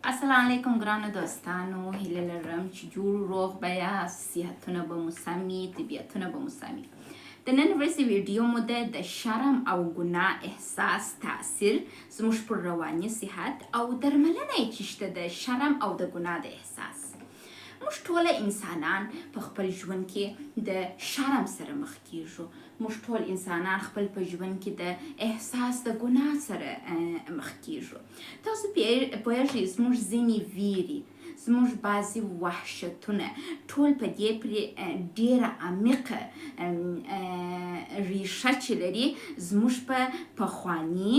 السلام علیکم ګرانو دوستانو، هیله لرم چې جوړ روغ به یاست، صحتونه به مو سم وي، طبیعتونه به مو سم وي. د نن ورځې ویډیو مو ده د شرم او ګناه احساس تاثیر زموږ پر رواني صحت او درملنه یې چې شته د شرم او د ګناه د احساس. موږ ټوله انسانان په خپل ژوند کې د شرم سره مخ کیږو. موږ ټول انسانان خپل په ژوند کې د احساس د ګناه سره مخ کیږو. تاسو پوهیږئ زموږ ځینې ویرې، زموږ بعضې وحشتونه ټول په دې پرې ډېره عمیقه ریښه چې لري زموږ په پخواني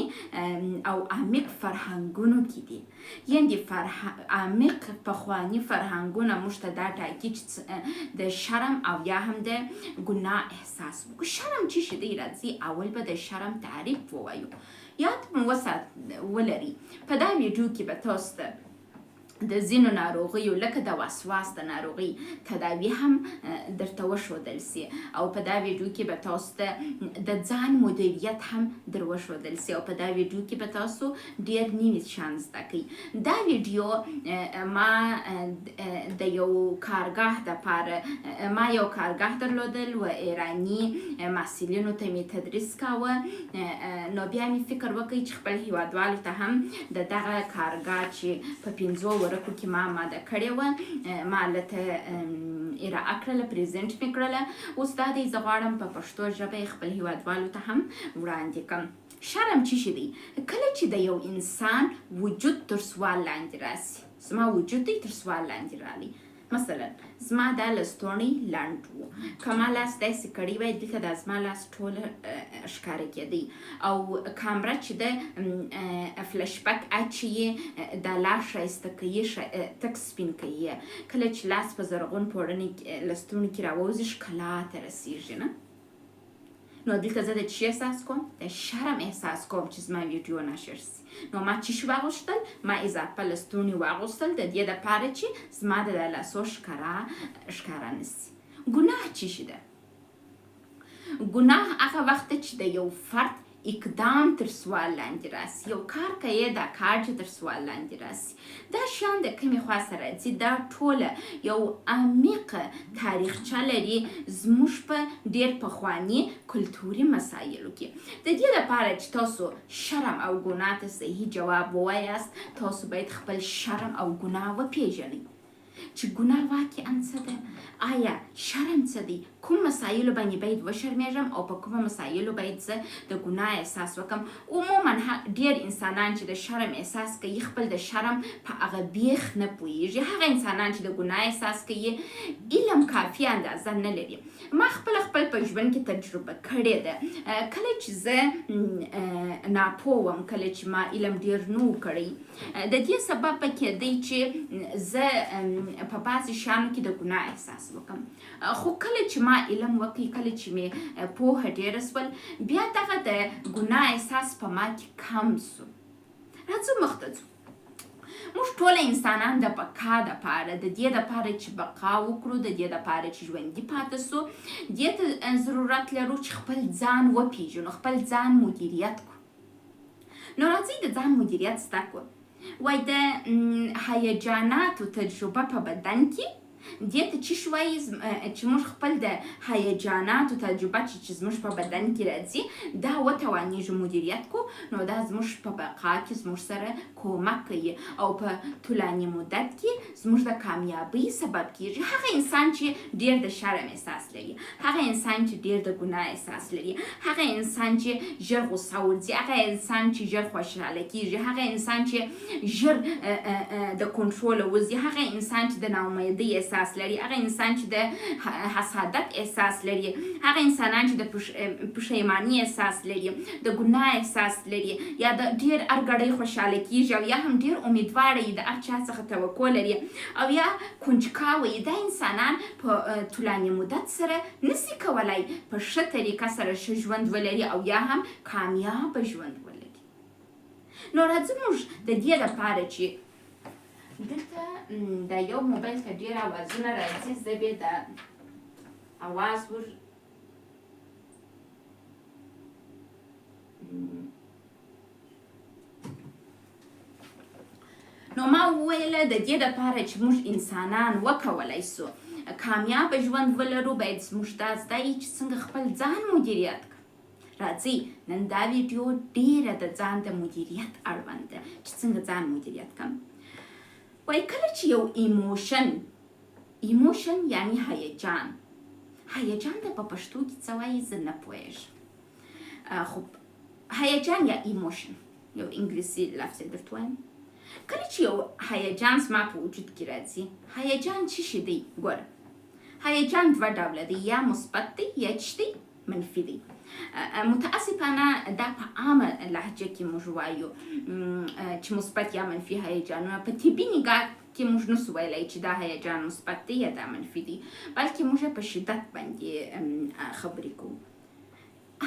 او عمیق فرهنګونو کې دي. یعنې عمیق پخواني فرهنګونه موږ ته دا ټاکي چې د شرم او یا هم د ګناه احساس وکړو. شرم چې شي دی، راځي اول به د شرم تعریف ووایو. یاد مو ولري په دا ویډیو کې به تاسو ته د ځینو ناروغیو لکه د وسواس د ناروغي تداوی هم درته وښودل سي، او په دا ویډیو کې به تاسو ته د ځان مدیریت هم در وښودل سي، او په دا ویډیو کې به تاسو ډېر نوي شیان زده کوئ. دا ویډیو ما د یو کارګاه دپاره یو کارګاه درلودل و ایراني محصلینو ته مې تدریس کاوه. نو بیا مې فکر وکړ چې خپل هیوادوالو ته هم د دغه کارګاه چې په 5 ورکو کې ما ماده کړې وه ما هلته ارائه کړله، پریزنټ مې کړله. اوس دا دی زه غواړم په پښتو ژبه یې خپل هیوادوالو ته هم وړاندې کړم. شرم چې شي دی، کله چې د یو انسان وجود تر سوال لاندې راسي، زما وجود دی تر سوال لاندې رالی. مثلا زما دا لستوڼی لنډ و، که ما لاس داسې کړی وای دلته دا زما لاس ټوله ښکاره کېدی، او کامره چې د فلش بک اچوي دا لاس ښایسته کوي، تک سپین کوي. کله چې لاس په زرغون پوړني لستوڼي کې راووځي ښکلا ته رسیږي نه. نو دلته زه د چی احساس کوم؟ د شرم احساس کوم چې زما ویډیو نشر سي. نو ما چی شو واغوستل؟ ما اضافه لستونی واغوستل د دې دپاره چې زما د لاسو ښکاره نسي. ګناه چی شي ده؟ ګناه هغه وخت چې د یو فرد اقدام تر سوال لاندې راسي، یو کار کوي دا کار چې تر سوال لاندې راسي. دا شیان د کومې خوا سره راځي؟ دا ټوله یو عمیقه تاریخچه لري زموږ په ډېر پخواني کلتوري مسایلو کې. د دې لپاره چې تاسو شرم او ګناه ته صحیح جواب ووایاست، تاسو باید خپل شرم او ګناه وپیژنئ چې ګناه واقعا څه ده، آیا شرم څه دی، کوم مسایلو باندې باید وشرمېږم او په کومه مسایلو باید زه د ګناه احساس وکړم. عموما ډېر انسانان چې د شرم احساس کوي خپل د شرم په هغه بیخ نه پوهېږي. هغه انسانان چې د ګناه احساس کوي علم کافي اندازه نه لري. ما خپل په ژوند کې تجربه کړې ده. کله چې زه ناپوه وم، کله چې ما علم ډېر نه و کړی، د دې سبب به کېدی چې زه په بعضې شیانو کې د ګناه احساس وکړم. خو کله چې ما علم وکړ، کله چې مې پوهه ډېره سول، بیا دغه د ګناه احساس په ما کې کم سو. راځو مخته ځو. موږ ټول انسانان د بقا دپاره، د دې دپاره چې بقا وکړو، د دې دپاره چې ژوندي پاتې سو، دې ته ضرورت لرو چې خپل ځان وپیژنو، خپل ځان مدیریت کړو. نو راځئ د ځان مدیریت زده کړو. وای د هیجاناتو تجربه په بدن کې دې ته چې شوی چې موږ خپل د هیجاناتو تجربه چې زموږ په بدن کې راځي دا وتوانیږو مدیریت کو. نو دا زموږ په بقا کې زموږ سره کومک کوي او په طولاني مدت کې زموږ د کامیابی سبب کیږي. هغه انسان چې ډېر د شرم احساس لري، هغه انسان چې ډېر د ګناه احساس لري، هغه انسان چې ژر غوسه ورځي، هغه انسان چې ژر خوشحاله کیږي، هغه انسان چې ژر د کنټروله وځي، هغه انسان چې د ناامیدۍ احساس لري، هغه انسان چې د حسادت احساس لري، هغه انسانان چې د پښیماني احساس لري، د ګناه احساس لري، یا د ډېر هر ګړی خوشحاله کیږي، او یا هم ډېر امیدواره وي، د هر چا څخه توقع لري، او یا کنجکاوه وي. دا انسانان په طولاني مدت سره نسي کولی په ښه طریقه سره ښه ژوند ولري او یا هم کامیابه ژوند ولري. نو راځو موږ د دې لپاره چې دلته د یو موبایل ته ډېر اوازونه راځي، زه بیا د اواز نو ما وویله د دې دپاره چې موږ انسانان وکولی سو کامیابه ژوند ولرو باید زموږ دا زده وي چې څنګه خپل ځان مدیریت کړو. راځئ نن دا ویډیو ډېره د ځان د مدیریت اړوند ده چې څنګه ځان مدیریت کړم. وایي کله چې یو ایموشن یعنی هیجان ته په پښتو کې څه وایي زه نه پوهېږم، خو هیجان یا ایموشن یو انګلیسي لفظ درته وایم. کله چې یو هیجان زما په وجود کې راځي، هیجان څه شی دی؟ ګوره هیجان دوه ډوله دی، یا مثبت دی یا څه دی؟ منفي دی. متاسفانه دا په عامه لهجه کې موږ وایو چې مثبت یا منفي هیجانونه. په طبي نگاه کې موږ نسو ویلی چې دا هیجان مثبت دی یا دا منفي دی، بلکې موږ په شدت باندې خبرې کوو.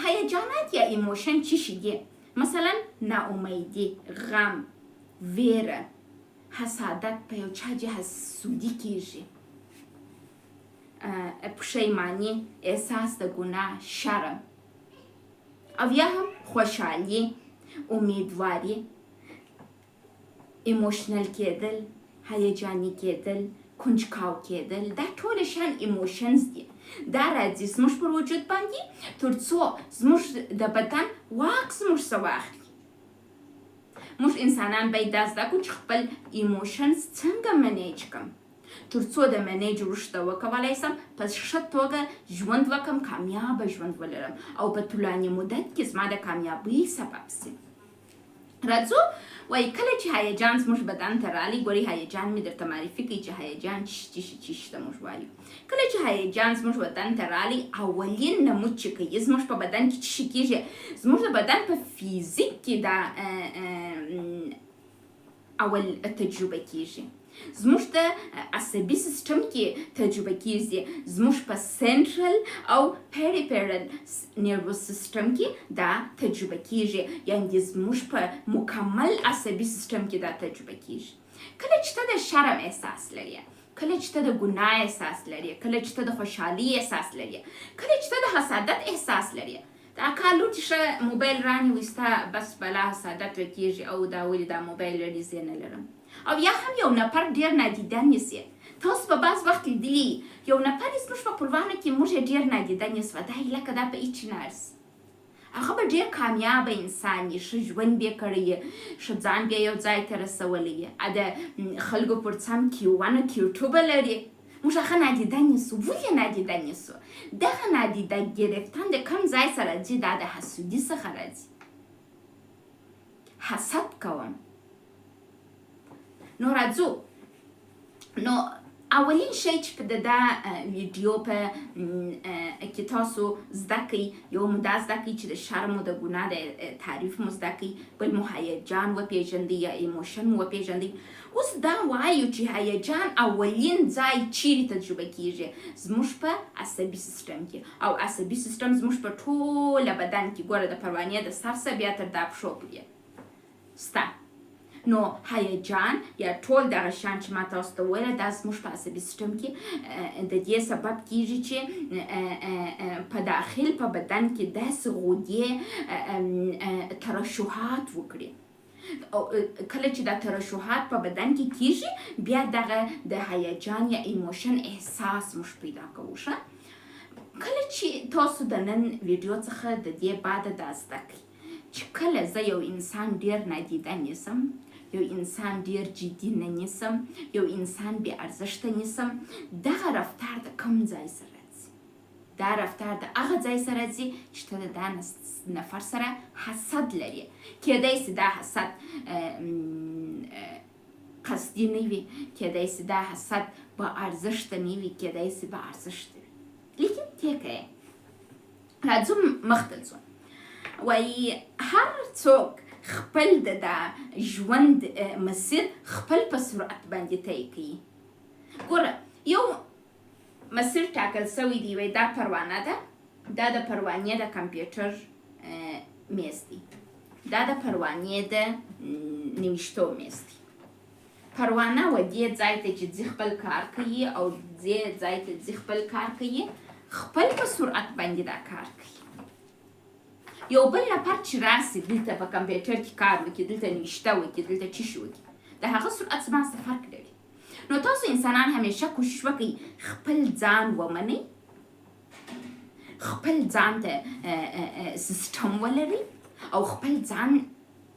هیجانات یا ایموشن څه شي دي؟ مثلا ناامیدي، غم، ویره، حسادت، په یو چا چې حسودي کیږي، پښیماني، احساس د ګناه، شرم، او یا هم خوشحالي، امیدواري، ایموشنل کېدل، هیجاني کېدل، کنجکاو کېدل، دا ټول شان ایموشنز دي. دا راځي زموږ پر وجود باندې تر څو زموږ د بدن واک زموږ څه واخلي. موږ انسانان باید دا زده کړو چې خپل ایموشنز څنګه منیج کړم تر څو د منیج وروسته وکولی سم په ښه توګه ژوند وکړم، کامیابه ژوند ولرم او په طولاني مدت کې زما د کامیابۍ سبب سي. راځو وایي کله چې هیجان زموږ بدن ته راغلی، ګورئ هیجان مې درته معرفي کوي چې هیجان څه شي ته موږ وایو. کله چې هیجان زموږ بدن ته راغلی، اولین نمود چې کوي زموږ په بدن کې څه شي کېږي؟ زموږ د بدن په فیزیک کې دا اول تجربه کېږي، زموږ د عصبي سیستم کې تجربه کېږي، زموږ په سنټرل او پیریفرل نروس سیستم کې دا تجربه کېږي، یعنې زموږ په مکمل عصبي سیستم کې دا تجربه کېږي. کله چې ته د شرم احساس لري، کله چې ته د ګناه احساس لري، کله چې ته د خوشحالي احساس لري، کله چې ته د حسادت احساس لري، دا کالو چې ښه موبایل رانیوي ستا بس بلا حسادت وکېږي او دا ولې دا موبایل لري زه نه لرم. او یا هم یو نفر ډېر نادیده نیسي. تاسو په بعض وخت لیدلي یو نفر زموږ په خپلوانو کې موږ یې ډېر نادیده نیسو، دا یې لکه دا په هېڅ نه ارزي. هغه به ډېر کامیابه انسان یي، ښه ژوند به یې کړی یي، ښه ځان به یې یو ځای ته رسولی یي، د خلکو پر څم کیوونه کیوټو به لري. موږ هغه نادیده نیسو. ولې نادیده نیسو؟ دغه نادیده گرفتن د کوم ځای څخه راځي؟ دا د حسودي څخه راځي. حسد کوم. نو راځو نو اولین شی چې په دا ویډیو په کې تاسو زده کوئ، یو مو دا زده کوئ چې د شرم او د ګناه د تعریف مو زده کوئ، بل مو هیجان وپېژندئ یا ایموشن مو وپېژندئ. اوس دا وایو چې هیجان اولین ځای چیرې تجربه کېږي؟ زموږ په عصبي سیستم کې، او عصبي سیستم زموږ په ټوله بدن کې، ګوره د پروانې د سر څخه بیا تر دا پښو پورې سته. نو هیجان یا ټول دغه شیان چې ما تاسو ته وویله دا زموږ په عصبي سیستم کې د دې سبب کېږي چې په داخل په بدن کې داسې غدې ترشحات وکړي. کله چې دا ترشحات په بدن کې کېږي، بیا دغه د هیجان یا ایموشن احساس موږ پیدا کوو. کله چې تاسو د نن ویډیو څخه د دې بعد دا زده کړئ چې کله زه یو انسان ډېر نادیده نیسم، یو انسان ډېر جدي نه نیسم، یو انسان بې ارزښته نیسم، دغه رفتار د کوم ځای سره راځي؟ دا رفتار د هغه ځای سره راځي چې ته د دا نفر سره حسد لري. کیدای سي دا حسد قصدي نه وي، کیدای سي دا حسد با ارزښته نه وي، کیدای سي با ارزښته وي، لیکن ټیکه یې. راځو مخته ځو. وایي هر څوک خپل د ژوند مسیر خپل په سرعت باندې طی کوي. ګوره یو مسیر ټاکل سوی دی، وایي دا پروانه ده، دا د پروانې د کمپیوټر میز دی، دا د پروانې د نوشتو میز دی. پروانه و دې ځای ته چې ځي خپل کار کوي، او دې ځای ته ځي خپل کار کوي، خپل په سرعت باندې دا کار کوي. یو بل نفر چې راسي دلته په کمپیوټر کې کار وکړي، دلته نوشته وکړي، دلته څه شي وکړي، د هغه سرعت زما سره فرق لري. نو تاسو انسانان همیشه کوشش وکړئ خپل ځان ومنئ، خپل ځان ته سیستم ولرئ او خپل ځان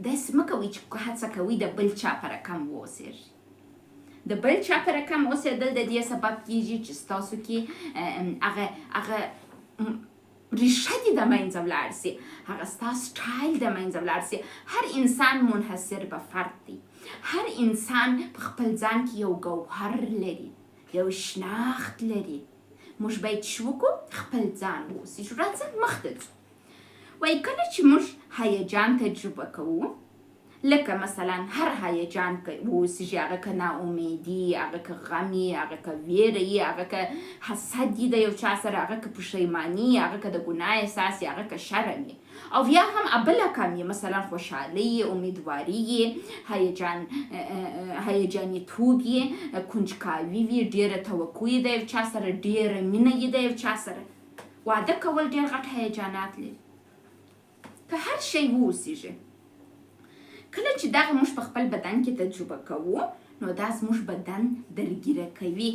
داسې مه کوئ چې هڅه کوئ د بل چا په رقم واوسېږئ. د بل چا په رقم اوسېدل د دې سبب کېږي چې ستاسو کې هغه ریشه دې د منځه ولاړ سي، هغه ستا سټایل د منځه ولاړ سي. هر انسان منحصر به فرد دی، هر انسان په خپل ځان کې یو ګوهر لري، یو شناخت لري. موږ باید څه وکړو؟ خپل ځان واوسېږو. راځه مخته ځو. وایي کله چې موږ هیجان تجربه کوو، لکه مثلا هر هیجان که واوسېږي، هغه که ناامیدي، هغه که غم وي، هغه که ویره وي، هغه که حسد وي د یو چا سره، هغه که پښیماني، هغه که د ګناه احساس وي، هغه که شرم وي، او یا هم بله کم وي، مثلا خوشحالي، امیدواري، هیجاناتو وي، کنجکاوي وي، ډېره توقع یې د یو چا سره، ډېره مینه یې د یو چا سره. واده کول ډېر غټ هیجانات لري. که هر شی واوسېږي، کله چې دغه موږ په خپل بدن کې تجربه کوو، نو دا زموږ بدن درګیره کوي،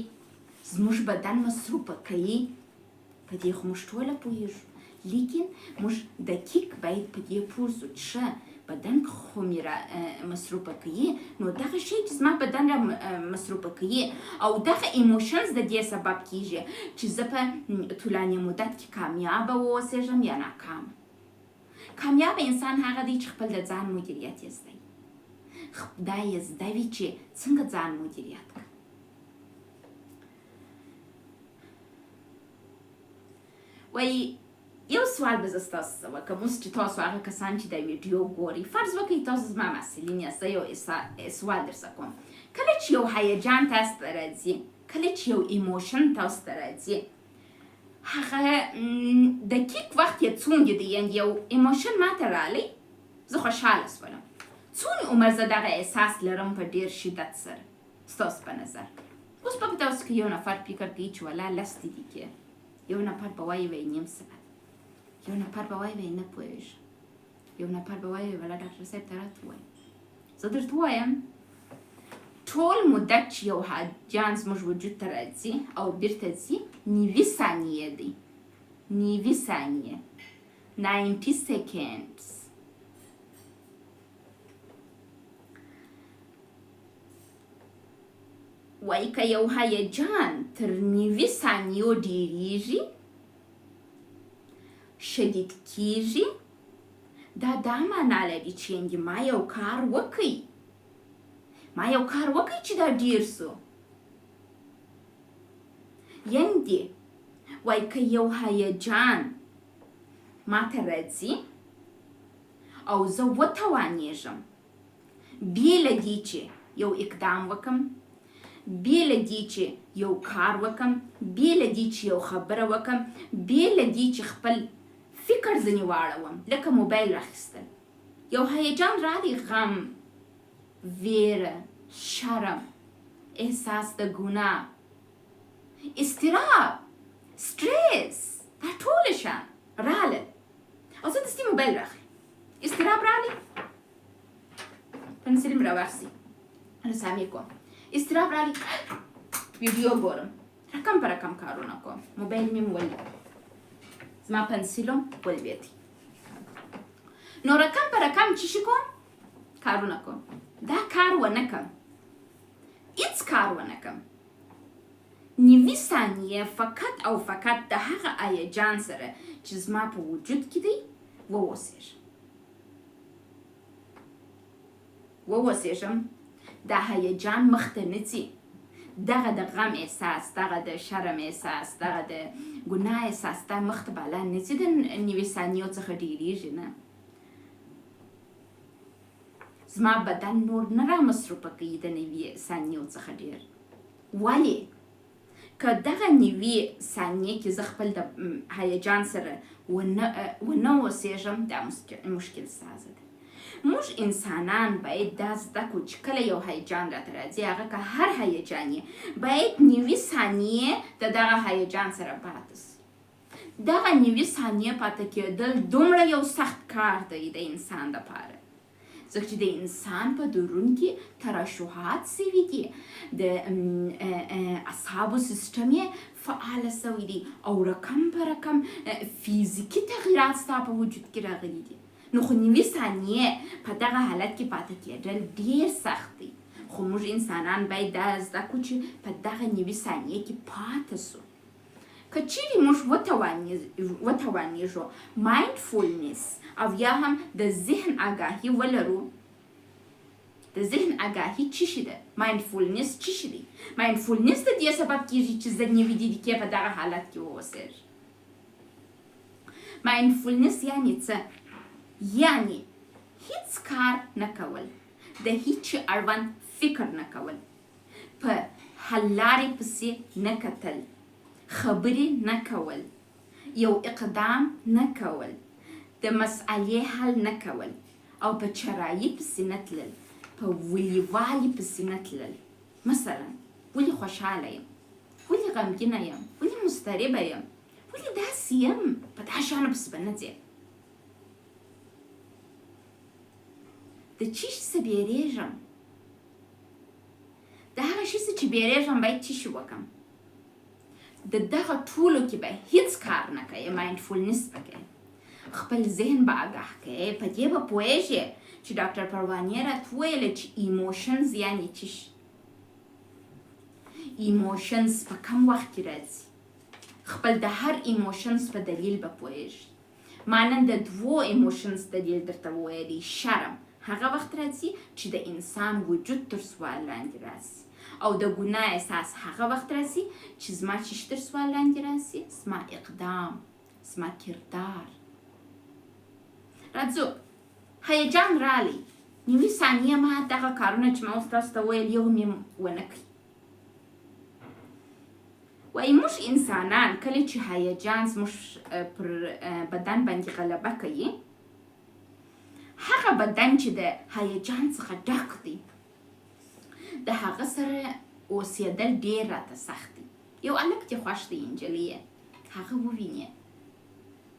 زموږ بدن مصروفه کوي. په دې خو موږ ټوله پوهېږو، لیکن موږ دقیق باید په دې پوه سو چې ښه بدن خو مې مصروفه کوي، نو دغه شی چې زما بدن را مصروفه کوي او دغه ایموشنز د دې سبب کېږي چې زه په طولاني مدت کې کامیابه واوسېږم یا ناکامه. کامیاب انسان هغه دی چې خپل د ځان مدیریت یې زده وي، دا یې زده وي چې څنګه ځان مدیریت کړم. وایي یو سوال به زه ستاسو څه وکړم، اوس چې تاسو هغه کسان چې د ویدیو ګورئ، فرض وکړئ تاسو زما محصلین یاست، زه یو سوال درڅه کوم. کله چې یو هیجان تاسو ته راځي، کله چې یو ایموشن تاسو ته راځي، هغه دقیق وخت یې څومره دی؟ یعنې یو ایموشن ماته رالی، زه خوشحاله شولم، څومره عمر زه دغه احساس لرم په ډېر شدت سره ستاسو په نظر؟ اوس به په تاسو کې یو نفر فکر کوي چې والله لس دقیقې، یو نفر به وایي نیم ساعت، یو نفر به وایي نه پوهېږم، یو نفر به وایي والله ډاکټر صاحب ته راته ووایه. زه درته وایم ټول مدت چې یو هیجان زموږ وجود ته راځي او بیرته ځي 90 ثانیې دی، 90 ثانیې، 90 seconds. وایي که یو هیجان تر 90 ثانیو ډېرېږي، شدید کېږي، دا معنا لري چې ما یو کار وکړ، ما یو کار وکړ چې دا ډېر سو. یعنې وایي که یو هیجان ما ته راځي او زه وتوانېږم بې له دې چې یو اقدام وکړم، بې له دې چې یو کار وکړم، بې له دې چې یو خبره وکړم، بې له دې چې خپل فکر ځینې واړوم، لکه موبایل راخیستل. یو هیجان راغی، غم، ویره، شرم، احساس د ګناه، اضطراب، سټریس، دا ټول شیان راغلل او زه دستي موبایل راخلم. اضطراب راغلی، پنسل مې راواخیستې، رسامي کوم. اضطراب راغلی، ویدیو ګورم، رقم په رقم کارونه کوم، موبایل مې ولوېد، زما پنسلم ولوېد. نو رقم په رقم چې شي کوم، کارونه کوم. دا کار ونه کم، هیڅ کار ونه کم، 90 ثانیې فقط او فقط د هغه هیجان سره چې زما په وجود کې دی ووسېږم. دا هیجان مخته نه ځي، دغه د غم احساس، دغه د شرم احساس، دغه د ګناه احساس، دا مخته بالا نه ځي، د 90 ثانیو څخه ډېرېږي نه. زما بدن نور نه را مصروفه کوي د 90 ثانیو څخه ډېر. ولې؟ که دغه 90 ثانیې کې زه خپل د هیجان سره ونه اوسېږم، دا مشکل سازه ده. موږ انسانان باید دا زده کړو چې کله یو هیجان راته راځي، هغه که هر هیجان یې، باید 90 ثانیې د دغه هیجان سره پاتې سي. دغه 90 ثانیې پاتې کېدل دومره یو سخت کار دی د انسان دپاره. ځکه چې د انسان په درون کې ترشحات سوي دي، د اعصابو سیستم یې فعاله سوی دی او رقم په رقم فیزیکي تغییرات ستا په وجود کې راغلي دي. نو خو نوي ثانیې په دغه حالت کې پاتې کېدل ډېر سخت دی، خو موږ انسانان باید دا زده کړو چې په دغه نوي ثانیې کې پاتې سو. که چیرې موږ وتوانیږو مایندفولنس او یا هم د ذهن آګاهي ولرو. د ذهن آګاهي څه شي ده؟ مایندفولنس څه شي دی؟ مایندفولنس د دې سبب کېږي چې زه نوي دقیقې په دغه حالت کې واوسېږم. مایندفولنس یعنې څه؟ یعنې هیڅ کار نه کول، د هیڅ اړوند فکر نه کول، په حل لارې پسې نه کتل، خبرې نه کول، یو اقدام نه کول، د مسئلې حل نه کول او په چرایي پسې نه تلل، په ولیوالي پسې نه تلل. مثلا ولې خوشحاله یم، ولې غمګینه یم، ولې مضطربه یم، ولې داسې یم، په دا شیانو پسې به نه ځې. د چی څه بیریږم، د هغه شي څه چې بیریږم باید څه شي وکړم. د دغه ټولو کې به هیڅ کار نه کوې، مایندفولنس به کوې، خپل ذهن به آګاه کوې. په دې به پوهېږې چې ډاکټر پروانې راته وویله چې ایموشنز یعنې څه شي. ایموشنز په کم وخت کې راځي، خپل د هر ایموشنز په دلیل به پوهېږې. ما نن د 2 ایموشنز دلیل درته وویلی. شرم هغه وخت راځي چې د انسان وجود تر سوال لاندې راسي، او د ګناه احساس هغه وخت راځي چې زما چې تر سوال لاندې راسي، زما اقدام، زما کردار. راځو هیجان رالی، نوي ثانیه ما دغه کارونه چې ما اوس تاسو ته ویل یو مې ونه کړي. وایي موږ انسانان کله چې هیجان زموږ پر بدن باندې غلبه کوي، هغه بدن چې د هیجان څخه ډک دی د هغه سره اوسېدل ډېر راته سخت دی. یو هلک چې خوښ دی، نجلۍ یې، هغه وویني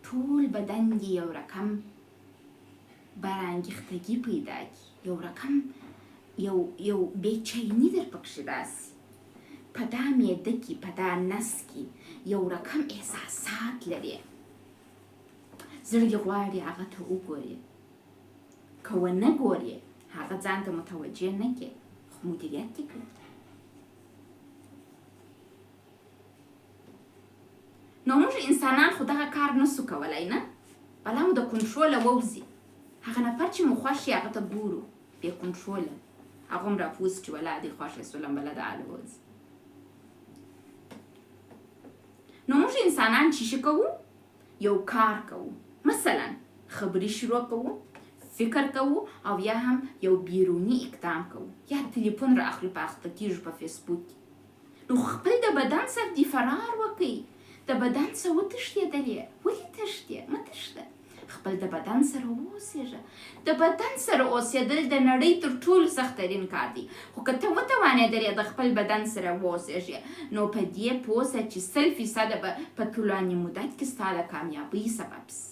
ټول بدن یې یو رقم برانګیختګي پیدا کړي، یو رقم یو بېچیني در پکښې راسي، په دا معده کې، په دا نس کې یو رقم احساسات لري. زړه یې غواړي هغه ته وګوري، که ونه ګوري هغه ځان ته متوجه نه کړي، خو مدیریت یې کړي. نو موږ انسانان خو دغه کار نسو کولی، نه بلا مو د کنټروله ووځي. هغه نفر چې مو خوښ شي هغه ته ګورو بې کنټروله، هغه هم راپوز چې ولا دې خوښه سولم بله د حاله وځي. نو موږ انسانان چې څه کوو؟ یو کار کوو، مثلا خبرې شروع کوو، فکر کوو، او یا هم یو بیرونی اقدام کوو، یا تلیفون را اخلو په اخته کېږو په فیسبوک. نو خپل د بدن سره دې فرار وکړئ، د بدن څخه وتښتېدلې، ولې تښتې؟ مه تښته، خپل د بدن سره اوسېږه. د بدن سره اوسېدل د نړۍ تر ټولو سختترین کار دی، خو که ته وتوانېدلې د خپل بدن سره واوسېږې، نو په دې پوه سه چې 100% به په طولاني مدت کې ستا د کامیابۍ سبب سي.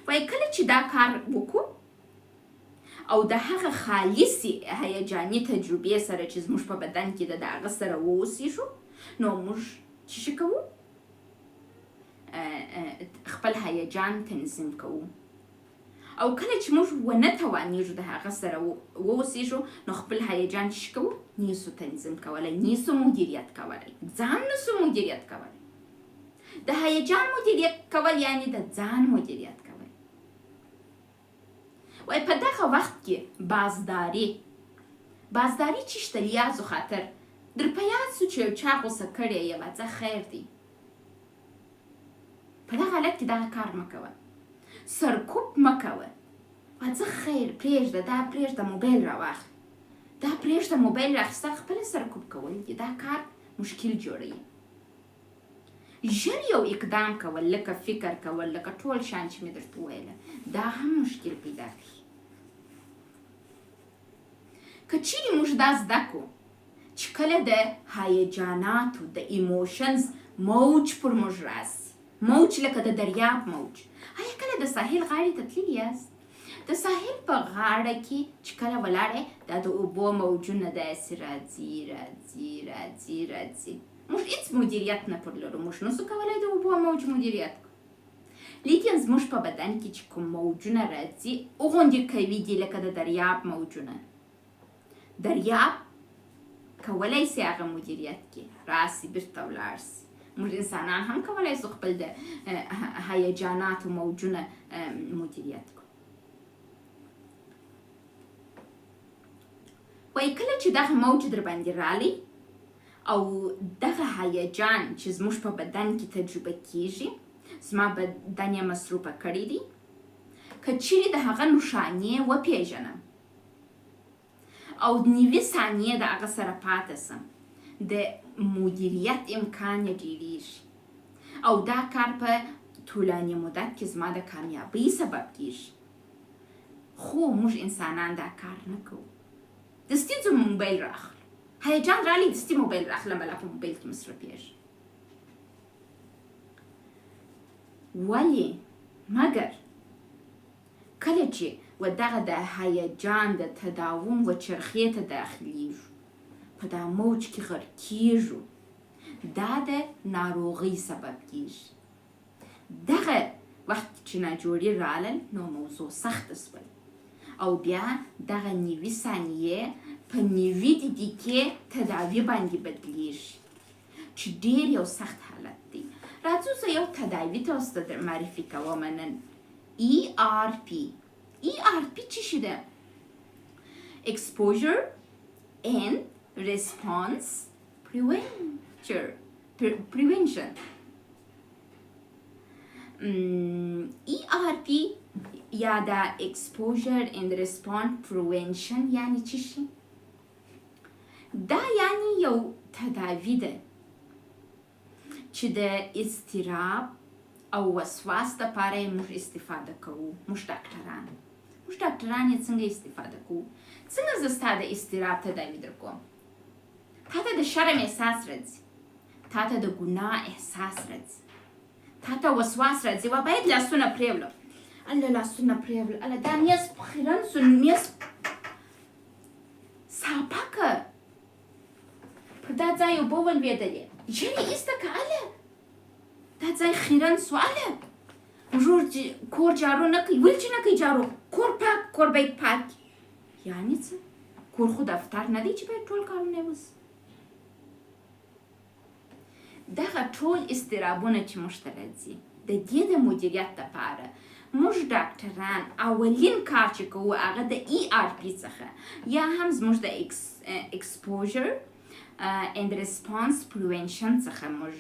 وایي کله چې دا کار وکړو او د هغه خالصې هیجاني تجربې سره چې زموږ په بدن کې د هغه سره واوسېږو، نو موږ څه کوو؟ خپل هیجان تنظیم کوو. او کله چې موږ ونه توانېږو د هغه سره واوسېږو، نو خپل هیجان څه کوو؟ نیسو تنظیم کولی، نیسو مدیریت کولی، ځان نسو مدیریت کولی. د هیجان مدیریت کول یعنې د ځان مدیریت کول. وایي په دغه وخت کې بازداري چې شته لیازو خاطر در په یاد سو چې یو چا غوسه کړی یې، ځه خیر دی، په دغه حالت کې دغه کار مه کوه، سرکوب مه کوه، ځه خیر پرېږده، دا پرېږده موبایل راواخله، دا پرېږده موبایل راخیسته، خپله سرکوب کول دي، دا کار مشکل جوړوي. ژر یو اقدام کول، لکه فکر کول، لکه ټول شیان چې مې درته وویله، دا هم مشکل پیدا کوي. که چیرې موږ دا زده کړو چې کله د هیجاناتو د ایموشنز موج پر موږ راسي، موج لکه د دریاب موج. آیا کله د ساحل غاړې ته تللي یاست؟ د ساحل په غاړه کې چې کله ولاړې دا د اوبو موجونه داسې راځي موږ هیڅ مدیریت نه پر لرو موږ نسو کولی د اوبو موج مدیریت کړو لیکن زموږ په بدن کې چې کوم موجونه راځي هغوندې قوي دي لکه د دریاب موجونه دریاب کولی سي هغه مدیریت کړي راسي بیرته ولاړ سي موږ انسانان هم کولی سو خپل د هیجاناتو موجونه مدیریت کړو وایي کله چې دغه موج در باندې رالی او دغه هیجان چې زموږ په بدن کې تجربه کیږي زما بدن یې مصروفه کړی دی که چیرې د هغه نښانې وپېژنم او نوي ثانیې د هغه سره پاته سم د مدیریت امکان یې ډېرېږي او دا کار په طولاني مدت کې زما د کامیابۍ سبب کیږي خو موږ انسانان دا کار نه کوو دستي زه موبایل راخلم هیجان رالی دستي موبایل راخلم بله په موبایل کې مصرفېږي ولې مګر کله چې و دغه د هیجان د تداوم و چرخې ته داخلیږو په دا موج کې غرقېږو دا د ناروغۍ سبب کیږي دغه وخت چې ناجوړي رالل نو موضوع سخته سول او بیا دغه نوي ثانیې په نوي دقیقې تداوي باندې بدلیږي چې ډېر یو سخت حالت دی راځو زه یو تداوي تاسو ته در معرفي کوم نن ERP څه شی ده Exposure and Response Prevention ERP یا دا Exposure and Response Prevention یعنی چی شی دا یعنی یو تداوی ده چې د اضطراب او وسواس دپاره یې موږ استفاده کوو موږ ډاکټران یې څنګه استفاده کوو څنګه زه ستا د اضطراب تداوي در کوم تا ته د شرم احساس راځي تا ته د ګناه احساس راځي تا ته وسواس راځي و باید لاسونه پرېولم الله لاسونه پرېول الله دا میز خیرن سو میز صافه که پر دا ځای اوبه ولوېدلې ژر یې ایسته که هله دا ځای خیرن سو هله ورور کور جارو نه کوي ولې چې نه کوي جارو کور باید پاک یعنې څه کور خو دفتر نه دی چې باید ټول کارونه یې وسي دغه ټول اضطرابونه چې موږ ته راځي د دې د مدیریت دپاره موږ ډاکټران اولین کار چې کوو هغه د ERP څخه یا هم زموږ د Exposure and Response Prevention څخه موږ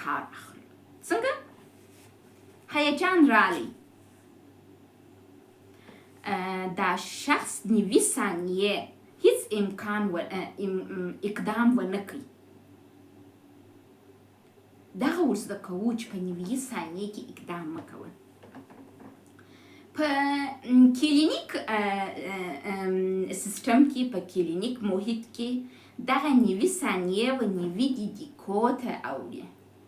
کار اخلو څنګه هیجان رالی دا شخص نوي ثانیې هیڅ اقدام ونه کوي دغه ورزده کوو چې په نوي ثانیې کې اقدام مه کوئ په کلینیک سیستم کې په کلینیک محیط کې دغه نوي ثانیې و نوي دقیقو ته اوړي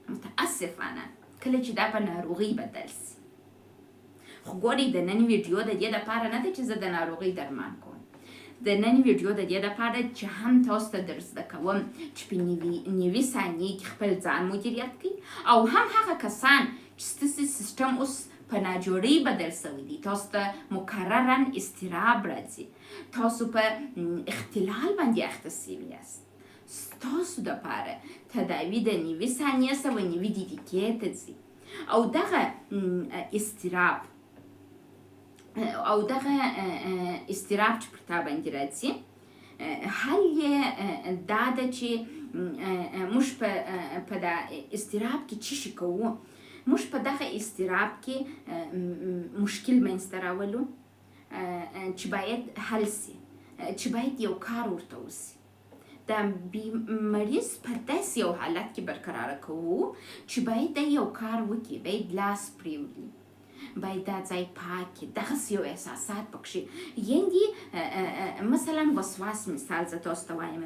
متاسفانه کله چې دا په ناروغۍ بدل سي خو ګورئ د نن ویډیو د دې دپاره نه ده چې زه د ناروغۍ درمان کوم د نن ویډیو د دې دپاره چې هم تاسو ته در زده کوم چې په نوي ثانیې کې خپل ځان مدیریت کړئ او هم هغه کسان چې ستاسې سیستم اوس په ناجوړۍ بدل سوی دی تاسو ته مکررا اضطراب راځي تاسو په اختلال باندې اخته سوي یاست ستاسو دپاره تداوي د نوي ثانیې سره نوي دقیقې ته ځي او دغه اضطراب چې پر تا باندې راځي حل یې دا ده چې موږ په دا اضطراب کې څه شي کوو موږ په دغه اضطراب کې مشکل منځته راولو چې باید حل سي چې باید یو کار ورته وسي د مریض په داسې یو حالت کې برقراره کوو چې باید دا یو کار وکړي باید لاس پرېولي باید دا ځای پاک کړي دغسې یو احساسات پکښې یعنې مثلا وسواس مثال زه تاسو ته وایم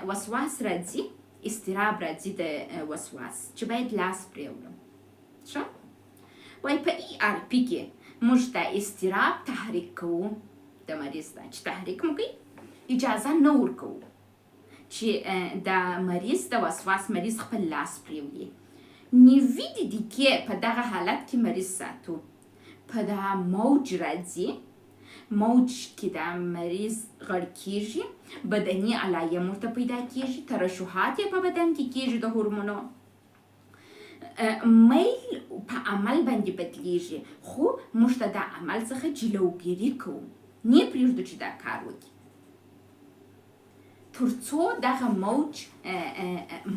وسواس راځي اضطراب راځي د وسواس چې باید لاس پرېولم ښه وایي په ERP کې موږ د اضطراب تحریک کوو د مریض ته چې تحریک مو کوي اجازه نه ورکوو چې د مریض د وسواس مریض خپل لاس پرېولي. 90 دقیقې په دغه حالت کې مریض ساتو. په دا موج راځي، موج کې د مریض غړ کېږي، بدني علایم ورته پیدا کېږي، ترشحات یې په بدن کې کېږي د هورمونو، میل په عمل باندې بدلیږي، خو موږ ته د عمل څخه جلوګیري کوو، نه پرېږدو چې دا کار وکړي تر څو دغه موج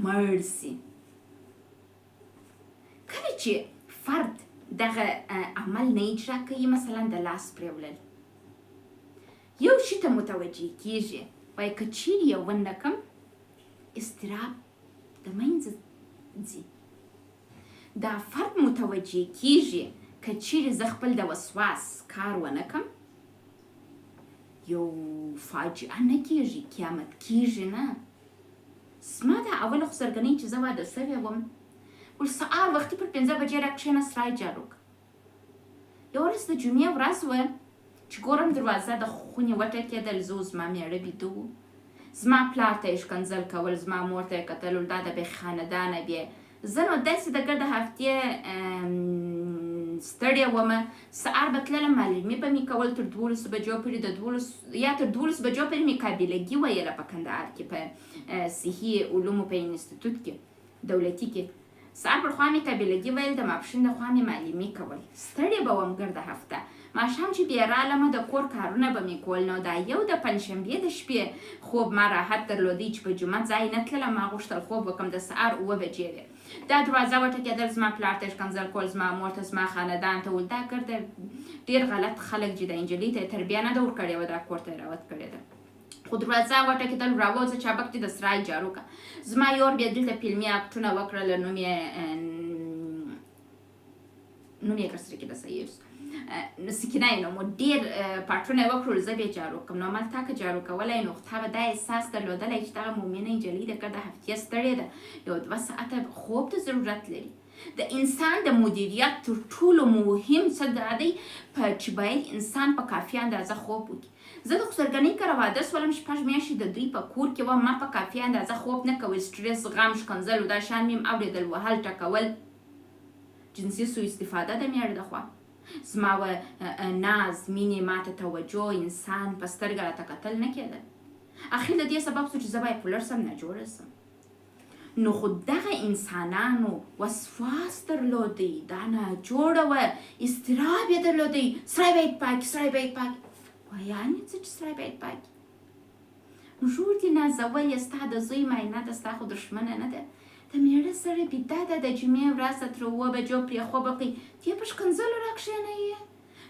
مړ سي. کله چې فرد دغه عمل نه اجرا کوي، مثلا د لاس پرېولل، یو شي ته متوجه کېږي، وایي که چیرې یې ونه کړم اضطراب د منځه ځي. دا فرد متوجه کېږي که چیرې زه خپل د وسواس کار ونه کړم یو فاجعه نه کېږي، قیامت کېږي نه. زما د اوله خو سرګنۍ چې زه واده سوې وم، ول سهار وختي پر 5 بجې راکښېنه سرای جارو کړه. یوه ورځ د جمعې ورځ وه چې ګورم دروازه د خونې وټکېدل، زه زما مېړه بیده و، زما پلار ته یې ښکنځل کول، زما مور ته یې کتل، دا د بې خاندانه بې. زه نو داسې د ګرده هفتې ستړې ومه، سهار به تللم، معلمې به مې کول تر 12 بجو پورې، د 12 یا تر 12 بجو پورې مې قابلګي ویله په کندهار کې په صحي علومو په انستیتوت کې دولتي کې. سهار پر خوا مې قابلګي ویل، د ماپښین د خوا مې معلمې کول، ستړې به وم ګرده هفته. ماښام چې بیا رالمه د کور کارونه به مې کول. نو دا یو د پنجشنبې د شپې خوب ما راحت درلودی چې په جمعه ځای نه تللم، ما غوښتل خوب وکړم. د سهار 7 بجې وې، دا دروازه وټکېدل، زما پلار ته یې ښکنځل کول، زما مور ته، زما خاندان ته. ول دا ګرده ډېر غلط خلک چې د نجلۍ ته یې تربیه نه ده ورکړې وه، دا کور ته یې راوت کړې ده. خو دروازه وټکېدل، راوځه چابک دې د سرای جارو کړه. زما یور بیا دلته فلمي اکټونه وکړل، نوم یې کسره کې د صحیح سکینه یې نوم و، ډېر پاټونه یې وکړل، زه بیا جارو کړم. نو مال تا که جارو کولی نو تا به دا احساس درلودلی چې دغه مؤمنه نجلۍ د ګرده هفتې ستړې ده، یو 2 ساعته خوب ته ضرورت لري. د انسان د مدیریت تر ټولو مهم څه دا دی چې باید انسان په کافي اندازه خوب وکړي. زه د خسرګنۍ کره واده شولم، 6 میاشتې د دوی په کور کې وم، ما په کافي اندازه خوب نه کوی، سټرس، غم، ښکنځل او دا شیان مې هم اورېدل، وهل، ټکول، جنسي سوء استفاده د مېړه د خوا، زما ناز، مینې، ماته توجه، انسان په سترګه راته کتل نه کېدل. اخر د دې سبب شو چې زه بایپولر سم، ناجوړه سم. نو خو دغه انسانانو وسواس درلودی، دا ناجوړه وه، اضطراب یې درلودی، سرای باید پاک، سرای باید پاک. یعنې څه چې سرای باید پاک؟ ژور دې نازول یې، ستا د زوی معاینه ده، ستا خو دښمنه نه ده. د مېړه سره بیده ده، د جمعې ورځ ته تر 7 بجو پرې خوب وکړي، ته یې په ښکنځلو راکښېنوي.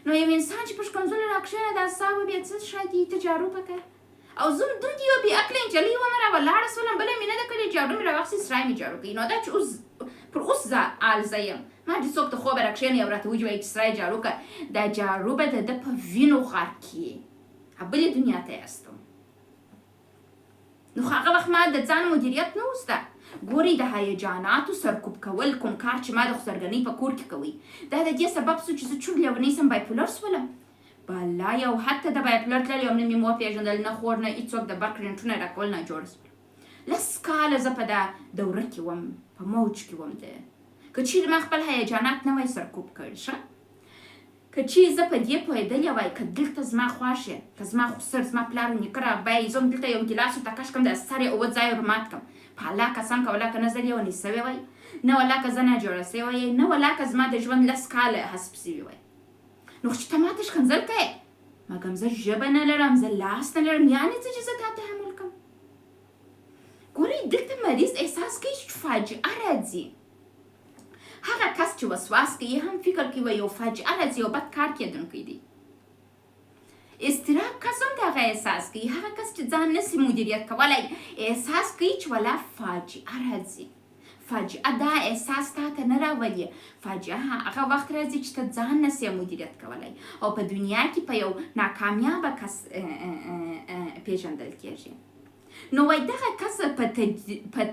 نو یو انسان چې په ښکنځلو راکښېنه، دا ستا به بیا څه شادي ته جارو پکار. او زه دومره یوه بې عقله نجلۍ ومه، راولاړه شولم، بله مې نه ده کړې، جارو مې راواخیستې، سرای مې جارو کوي. نو دا چې پر اوس حال زه یم، ما چې څوک د خوبه راکښېني او راته وجوایي چې سرای جارو کړه، دا جارو به د ده په وینو غار کړي، بلې دنیا ته یې استم. نو هغه وخت ما د ځان مدیریت نه و زده. ګورئ، د هیجاناتو سرکوب کول، کوم کار چې ما د خسرګنۍ په کور کې کوي، دا د دې سبب شو چې زه چور لیونۍ سم، بایپولر شولم. بالا یو حد ته د بایپولر تلل، یو نه مې وپېژندل، نه خور نه هېڅوک، د برق رنټونه یې راکول، ناجوړه شول. 10 کاله زه په دا دوره کې وم، په موج کې وم. که چیرې ما خپل هیجانات نه وای سرکوب کړي، ښه، که چیرې زه په دې پوهېدلې وای، که دلته زما خوښ یې، که زما خسر، زما پلار نیکه رابایي، زه هم دلته یو ګیلاس ورته کش کړم، د سر یې 7 ځای ور مات کړم، په الله قسم که ولا که نه زه لیونۍ سوې وای، نه ولا که زه ناجوړه سوې وای، نه ولا که زما د ژوند 10 کاله حسب سوي وای. نو چې ته ماته ښکنځل کوې، مګم زه ژبه نه لرم، زه لاس نه لرم، یعنې څه چې زه تا تحمل کړم. ګورئ، دلته مریض احساس کوي چې فاجعه راځي. هغه کس چې وسواس کوي هم فکر کوي یو فاجعه راځي، یو بد کار کېدونکی دی. اضطراب کس هم دغه احساس کوي. هغه کس چې ځان نسي مدیریت کولی، احساس کوي چې ولا فاجعه راځي. فاجعه دا احساس تا ته نه راولي، فاجعه هغه وخت راځي چې ته ځان نسې مدیریت کولی او په دنیا کې په یو ناکامیابه کس پیژندل کېږي. نو وایي دغه کس په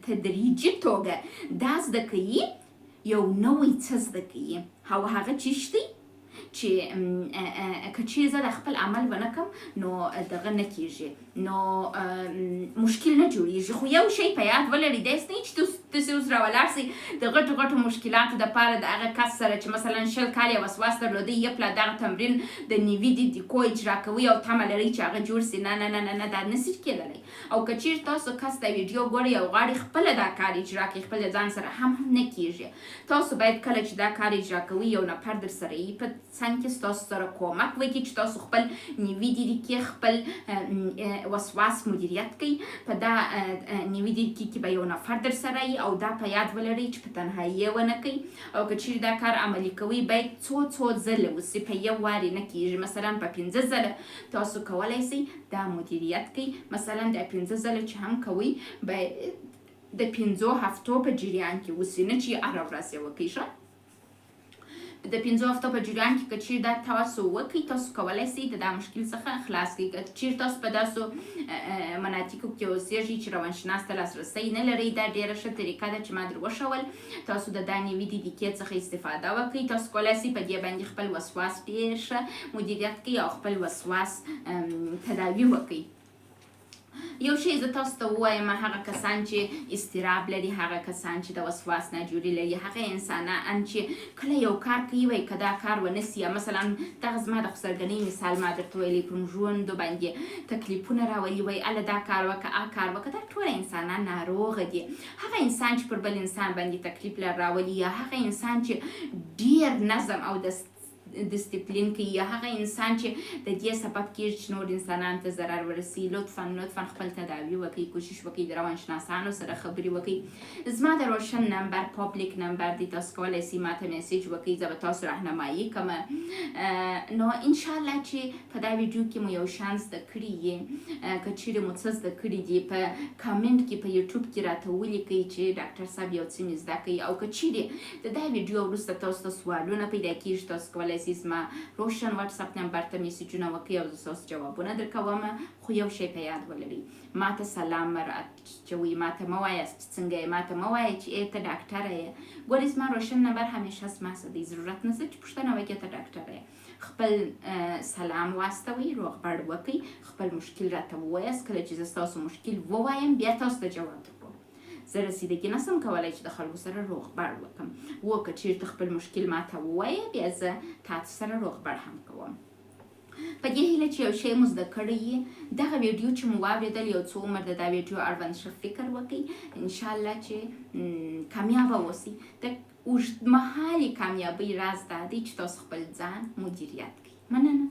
تدریجي توګه دا زده کوي، یو نوی څه زده کوي، او هغه څه دی؟ چې که چیرې زه د خپل عمل ونه کړم نو دغه نه کېږي، نو مشکل نه جوړېږي. خو یو شی په یاد ولرئ، داسې نه چې تاسې اوس راولاړ سئ د غټو غټو مشکلاتو دپاره د هغه کس سره چې مثلا 20 کاله یې وسواس درلودی یې پله دغه تمرین د نیوي د دیکو اجرا کوئ او تمه لرئ چې هغه جوړ سي. نه نه نه نه دا نسي کېدلی. او که چیرې تاسو کس د ویډیو ګورئ او غواړئ خپله دا کار اجرا کړئ خپل ځان سره هم نه کېږي. تاسو باید کله چې دا کار اجرا کوئ یو نفر در سره یي په څنګ کې تاسو سره کومک وکړي چې تاسو خپل نیوي دیدکې خپل وسواس مدیریت کوئ. په دا نیوي دیدکې کې به یو نفر در سره یي او دا په یاد ولرئ چې په تنهایي یې ونه کوئ. او که چیرې دا کار عملي کوئ باید څو ځله وسي، په یو وارې نه کېږي. مثلا په 15 ځله تاسو کولی سئ دا مدیریت کوئ. مثلا دا 15 ځله چې هم کوئ باید د 15 هفتو په جریان کې وسي، نه چې هره ورځ یې وکړئ. ښه د 15 هفتو په جریان کې که چیرې دا تاسو وکړئ تاسو کولی سئ د دا مشکل څخه خلاص کړئ. که چیرې تاسو په داسو مناطقو کې اوسېږئ چې روانشناس ته لاسرسی نه لرئ، دا ډېره ښه طریقه ده چې ما در وښول. تاسو د دا نیوي دیدکې څخه استفاده وکړئ. تاسو کولی سئ په دې باندې خپل وسواس ډېر ښه مدیریت کړئ او خپل وسواس تداوي وکړئ. یو شی زه تاسو ته ووایم، هغه کسان چې اضطراب لري، هغه کسان چې د وسواس ناجوري لري، هغه انسانان چې کله یو کار کوي وایي که دا کار ونه سي، مثلا دغه زما د خسرګنۍ مثال ما درته ویلی په ژوندو باندې تکلیفونه راولي وایي اله دا کار وکړه کار وکړه. دا ټول انسانان ناروغه دي. هغه انسان چې پر بل انسان باندې تکلیف راولي یا هغه انسان چې ډېر نظم او ډسپلین کوي یا هغه انسان چې د دې سبب کېږي چې نور انسانانو ته ضرر ورسي، لطفا خپل تداوي وکړئ، کوشش وکړئ د روانشناسانو سره خبرې وکړئ. زما د روشن نمبر پابلیک نمبر دی، تاسو کولی سئ ما ته میسیج وکړئ، زه به تاسو راهنمایي کوم. نو انشاءالله چې په دا ویډیو کې مو یو شان زده کړي یې، که چیرې مو څه زده کړي دي په کامنټ کې په یوټیوب کې راته ولیکئ چې ډاکټر صاحب یو څه مې زده کړي. او که چیرې د دا ویډیو وروسته تاسو ته سوالونه پیدا کېږي تاسو کولی سئ زما روشن واتساپ نمبر ته میسیجونه وکړئ او زه ستاسو جوابونه درکوم. خو یو شی په یاد ولرئ، ما ته سلام مه اچوئ، ما ته مه وایاست چې څنګه یې، ما ته مه وایئ چې ای ته ډاکټره یې. ګورئ زما روشن نمبر همیشه زما څه دی، ضرورت نشته چې پوښتنه وکړئ ته ډاکټره یې. خپل سلام واستوئ، روغبړ وکړئ، خپل مشکل راته ووایاست. کله چې زه ستاسو مشکل ووایم بیا تاسو ته جواب درکوم. زه رسیدګي نسم کولی چې د خلکو سره روغبړ وکړم. که چیرې ته خپل مشکل ما ته ووایې بیا زه تاسو سره روغبړ هم کوم. په دې هیله چې یو شی مو زده کړی یې، دغه ویډیو چې مو واورېدل یو څو عمر د دا ویډیو اړوند ښه فکر وکړئ. انشاءالله چې کامیابه اوسئ. د اوږدمهالې کامیابۍ راز دا دی چې تاسو خپل ځان مدیریت کړئ. مننه.